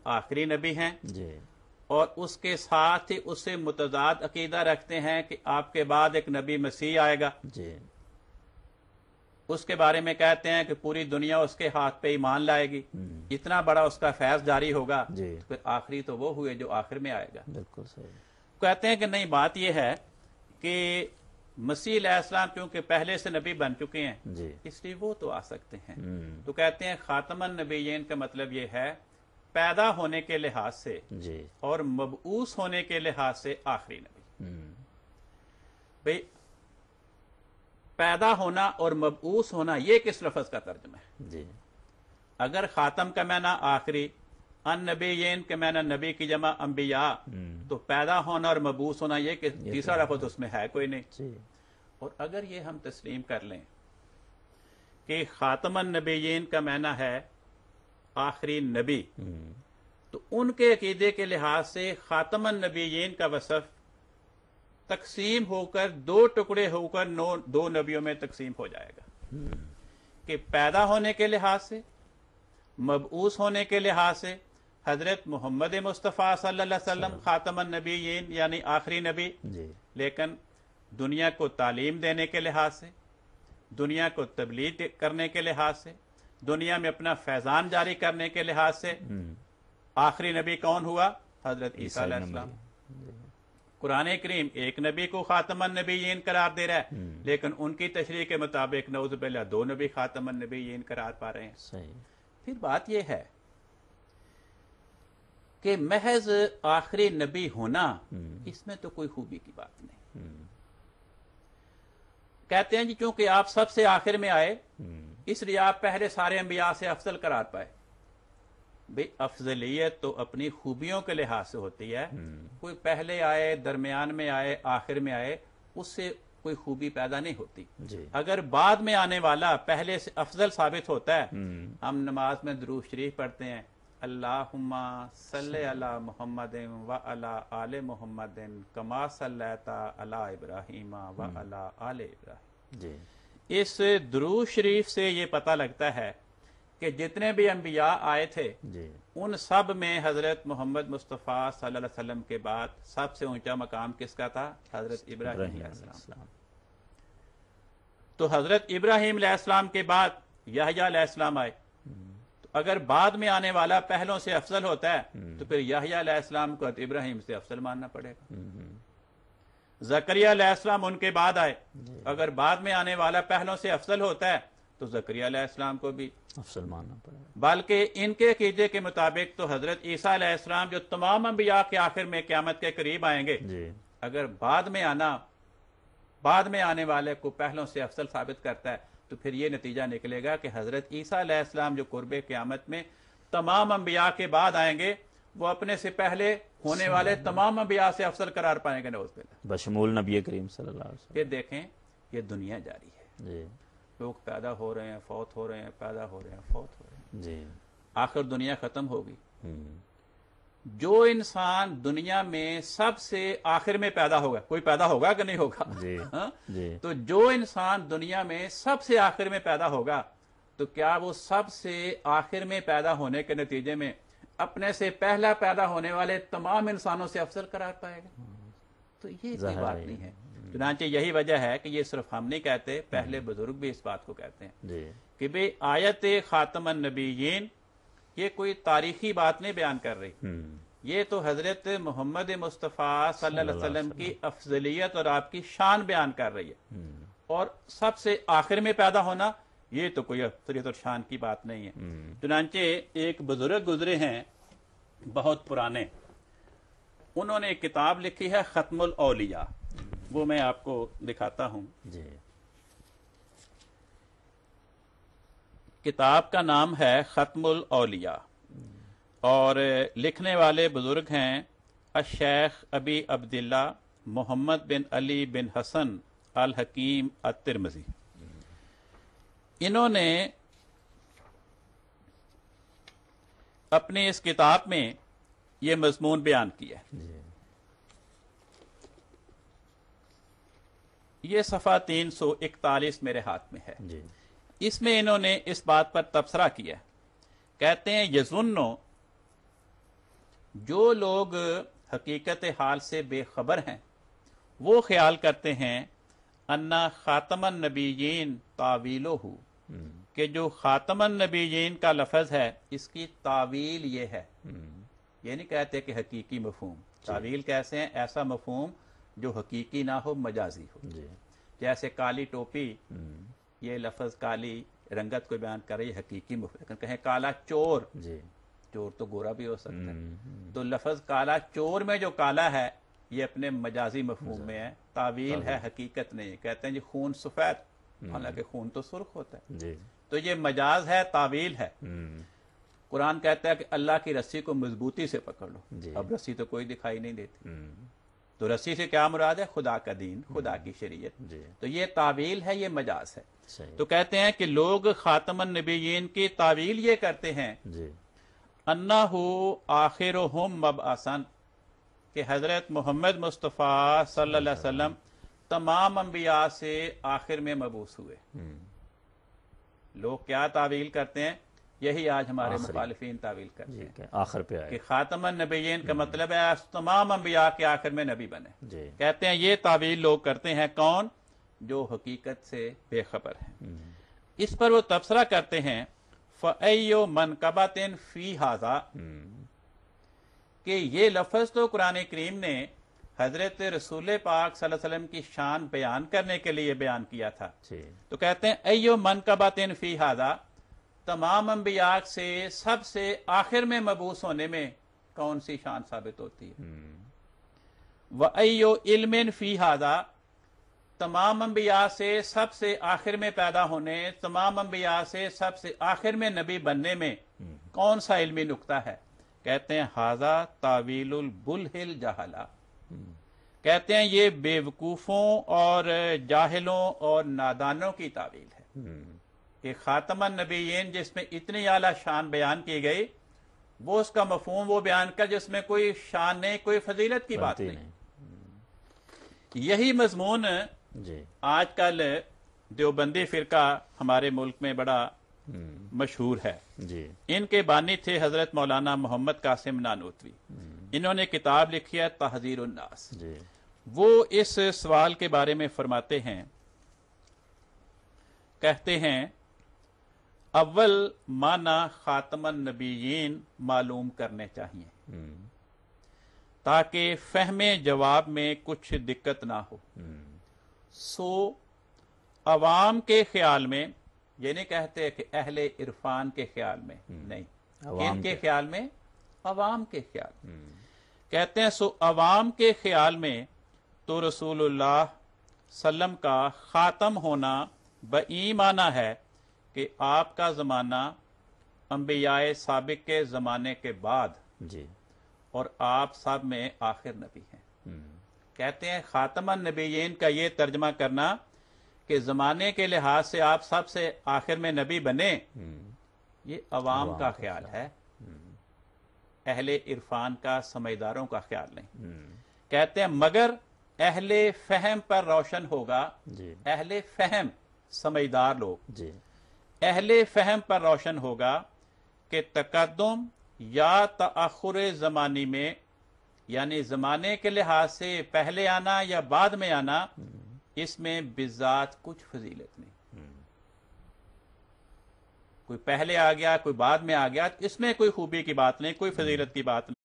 آخری نبی ہیں جی اور اس کے ساتھ ہی اس سے متضاد عقیدہ رکھتے ہیں کہ آپ کے بعد ایک نبی مسیح آئے گا، جی اس کے بارے میں کہتے ہیں کہ پوری دنیا اس کے ہاتھ پہ ایمان لائے گی، اتنا بڑا اس کا فیض جاری ہوگا، جی پھر آخری تو وہ ہوئے جو آخر میں آئے گا۔ بالکل صحیح۔ کہتے ہیں کہ نہیں، بات یہ ہے کہ مسیح علیہ السلام کیونکہ پہلے سے نبی بن چکے ہیں جی اس لیے وہ تو آ سکتے ہیں۔ تو کہتے ہیں خاتم النبیین کا مطلب یہ ہے پیدا ہونے کے لحاظ سے جی اور مبعوث ہونے کے لحاظ سے آخری نبی۔ بھئی پیدا ہونا اور مبعوث ہونا یہ کس لفظ کا ترجمہ ہے؟ جی اگر خاتم کا معنی آخری، النبیین کے معنی نبی کی جمع انبیاء، تو پیدا ہونا اور مبعوث ہونا یہ کہ تیسرا لفظ اس میں ہے کوئی نہیں۔ جی اور اگر یہ ہم تسلیم کر لیں کہ خاتم النبیین کا معنی ہے آخری نبی، تو ان کے عقیدے کے لحاظ سے خاتم النبیین کا وصف تقسیم ہو کر دو ٹکڑے ہو کر دو نبیوں میں تقسیم ہو جائے گا کہ پیدا ہونے کے لحاظ سے، مبعوث ہونے کے لحاظ سے حضرت محمد مصطفیٰ صلی اللہ علیہ وسلم خاتم النبیین یعنی آخری نبی، جی لیکن دنیا کو تعلیم دینے کے لحاظ سے، دنیا کو تبلیغ کرنے کے لحاظ سے، دنیا میں اپنا فیضان جاری کرنے کے لحاظ سے آخری نبی کون ہوا؟ حضرت عیسیٰ علیہ السلام۔ قرآن کریم ایک نبی کو خاتم النبیین قرار دے رہا ہے، لیکن ان کی تشریح کے مطابق نعوذ باللہ دو نبی خاتم النبیین قرار پا رہے ہیں۔ صحیح۔ پھر بات یہ ہے کہ محض آخری نبی ہونا اس میں تو کوئی خوبی کی بات نہیں۔ کہتے ہیں جی چونکہ آپ سب سے آخر میں آئے اس لیے آپ پہلے سارے انبیاء سے افضل قرار پائے۔ بھئی افضلیت تو اپنی خوبیوں کے لحاظ سے ہوتی ہے، کوئی پہلے آئے، درمیان میں آئے، آخر میں آئے، اس سے کوئی خوبی پیدا نہیں ہوتی۔ جی اگر بعد میں آنے والا پہلے سے افضل ثابت ہوتا ہے، ہم نماز میں درود شریف پڑھتے ہیں، اللہم صلی علی محمد و علی آل محمد کما صلیت علی ابراہیم و علی آل ابراہیم۔ جی اس درود شریف سے یہ پتہ لگتا ہے کہ جتنے بھی انبیاء آئے تھے جی ان سب میں حضرت محمد مصطفیٰ صلی اللہ علیہ وسلم کے بعد سب سے اونچا مقام کس کا تھا؟ حضرت ابراہیم علیہ السلام۔ تو حضرت ابراہیم علیہ السلام کے بعد یحییٰ علیہ السلام آئے، تو اگر بعد میں آنے والا پہلوں سے افضل ہوتا ہے تو پھر یحییٰ علیہ السلام کو حضرت ابراہیم سے افضل ماننا پڑے گا۔ زکریہ علیہ السلام ان کے بعد آئے، اگر بعد میں آنے والا پہلوں سے افضل ہوتا ہے تو زکریہ علیہ السلام کو بھی افضل ماننا پڑے گا۔ بلکہ ان کے عقیدے کے مطابق تو حضرت عیسیٰ علیہ السلام جو تمام انبیاء کے آخر میں قیامت کے قریب آئیں گے، جی اگر بعد میں آنے والے کو پہلوں سے افضل ثابت کرتا ہے تو پھر یہ نتیجہ نکلے گا کہ حضرت عیسیٰ علیہ السلام جو قرب قیامت میں تمام انبیاء کے بعد آئیں گے وہ اپنے سے پہلے ہونے والے تمام انبیاء سے افضل قرار پائیں گے، نعوذ باللہ۔ بشمول نبی کریم صلی اللہ علیہ وسلم۔ پھر دیکھیں یہ دنیا جاری ہے، جی لوگ پیدا ہو رہے ہیں، فوت ہو رہے ہیں، پیدا ہو رہے ہیں، فوت ہو رہے ہیں، جی آخر دنیا ختم ہوگی۔ جو انسان دنیا میں سب سے آخر میں پیدا ہوگا، کوئی پیدا ہوگا کہ نہیں ہوگا؟ جی ہاں؟ جی تو جو انسان دنیا میں سب سے آخر میں پیدا ہوگا تو کیا وہ سب سے آخر میں پیدا ہونے کے نتیجے میں اپنے سے پہلا پیدا ہونے والے تمام انسانوں سے افضل قرار پائے گا؟ تو یہ کوئی ظاہر بات ہے۔ نہیں ہے۔ چنانچہ یہی وجہ ہے کہ یہ صرف ہم نہیں کہتے، پہلے بزرگ بھی اس بات کو کہتے ہیں جی کہ بھئی آیت خاتم النبیین یہ کوئی تاریخی بات نہیں بیان کر رہی، یہ تو حضرت محمد مصطفیٰ صلی اللہ علیہ وسلم کی افضلیت اور آپ کی شان بیان کر رہی ہے، اور سب سے آخر میں پیدا ہونا یہ تو کوئی افضلیت اور شان کی بات نہیں ہے۔ چنانچہ ایک بزرگ گزرے ہیں بہت پرانے، انہوں نے ایک کتاب لکھی ہے ختم الاولیاء، وہ میں آپ کو دکھاتا ہوں۔ جی کتاب کا نام ہے ختم الاولیاء، اور لکھنے والے بزرگ ہیں الشیخ ابی عبداللہ محمد بن علی بن حسن الحکیم الترمذی۔ انہوں نے اپنی اس کتاب میں یہ مضمون بیان کیا ہے۔ جی یہ صفحہ 341 میرے ہاتھ میں ہے۔ جی اس میں انہوں نے اس بات پر تبصرہ کیا ہے، کہتے ہیں یظنو جو لوگ حقیقت حال سے بے خبر ہیں وہ خیال کرتے ہیں انا خاتم النبیین تعویلہ، کہ جو خاتم النبیین کا لفظ ہے اس کی تعویل یہ ہے. یہ نہیں کہتے کہ حقیقی مفہوم. تعویل کیسے ہیں؟ ایسا مفہوم جو حقیقی نہ ہو، مجازی ہو. جیسے کالی ٹوپی، یہ لفظ کالی رنگت کو بیان کر رہی ہے، حقیقی مفہوم. کہیں کالا چور، چور تو گورا بھی ہو سکتا ہے. تو لفظ کالا چور میں جو کالا ہے یہ اپنے مجازی مفہوم میں ہے، تعویل ہے، حقیقت نہیں. کہتے ہیں جی خون سفید، حالانکہ خون تو سرخ ہوتا ہے. تو یہ مجاز ہے، تعویل ہے. قرآن کہتا ہے کہ اللہ کی رسی کو مضبوطی سے پکڑ لو. اب رسی تو کوئی دکھائی نہیں دیتی، تو رسی سے کیا مراد ہے؟ خدا کا دین، خدا کی شریعت. تو یہ تعویل ہے، یہ مجاز ہے. تو کہتے ہیں کہ لوگ خاتم النبیین کی تعویل یہ کرتے ہیں انہو آخرہم مبعثاً، کہ حضرت محمد مصطفیٰ صلی اللہ علیہ وسلم تمام انبیاء سے آخر میں مبعوث ہوئے. لوگ کیا تعویل کرتے ہیں؟ یہی آج ہمارے مخالفین تعویل کرتے ہیں، آخر پہ آئے کہ خاتم النبیین کا مطلب ہے تمام انبیاء کے آخر میں نبی بنے. کہتے ہیں یہ تعویل لوگ کرتے ہیں. کون؟ جو حقیقت سے بے خبر ہیں. اس پر وہ تبصرہ کرتے ہیں فَأَيُّ مَنْقَبَةٍ فِي هَذَا، کہ یہ لفظ تو قرآن کریم نے حضرت رسول پاک صلی اللہ علیہ وسلم کی شان بیان کرنے کے لیے بیان کیا تھا. تو کہتے ہیں ایو منقبۃ فی ھذا، تمام انبیاء سے سب سے آخر میں مبعوث ہونے میں کون سی شان ثابت ہوتی ہے؟ وَأَيُّ عِلْمٍ فِي ھذا، تمام انبیاء سے سب سے آخر میں پیدا ہونے، تمام انبیاء سے سب سے آخر میں نبی بننے میں کون سا علمی نقطہ ہے؟ کہتے ہیں ھذا تعویل البلہ الجہلہ، کہتے ہیں یہ بے وقوفوں اور جاہلوں اور نادانوں کی تعویل ہے. کہ خاتم النبیین جس میں اتنی اعلیٰ شان بیان کی گئی، وہ اس کا مفہوم وہ بیان کر جس میں کوئی شان نہیں، کوئی فضیلت کی بات نہیں. یہی مضمون آج کل دیوبندی فرقہ ہمارے ملک میں بڑا مشہور ہے. ان کے بانی تھے حضرت مولانا محمد قاسم نانوتوی. انہوں نے کتاب لکھی ہے تحذیر الناس. وہ اس سوال کے بارے میں فرماتے ہیں، کہتے ہیں اول معنی خاتم النبیین معلوم کرنے چاہیے تاکہ فہم جواب میں کچھ دقت نہ ہو. سو عوام کے خیال میں، یہ نہیں کہتے کہ اہل عرفان کے خیال میں، نہیں، ان کے خیال میں، عوام کے خیال میں. کہتے ہیں سو عوام کے خیال میں تو رسول اللہ وسلم کا خاتم ہونا بئی معنی ہے کہ آپ کا زمانہ انبیاء سابق کے زمانے کے بعد، اور آپ سب میں آخر نبی ہیں. کہتے ہیں خاتم النبیین کا یہ ترجمہ کرنا کہ زمانے کے لحاظ سے آپ سب سے آخر میں نبی بنے، یہ عوام کا خیال ہے، اہل عرفان کا، سمجھداروں کا خیال نہیں. کہتے ہیں مگر اہل فہم پر روشن ہوگا. اہل فہم، سمجھدار لوگ، اہل فہم پر روشن ہوگا کہ تقدم یا تأخر زمانی میں، یعنی زمانے کے لحاظ سے پہلے آنا یا بعد میں آنا، اس میں بذات کچھ فضیلت نہیں. کوئی پہلے آ گیا، کوئی بعد میں آ گیا، اس میں کوئی خوبی کی بات نہیں، کوئی فضیلت کی بات نہیں.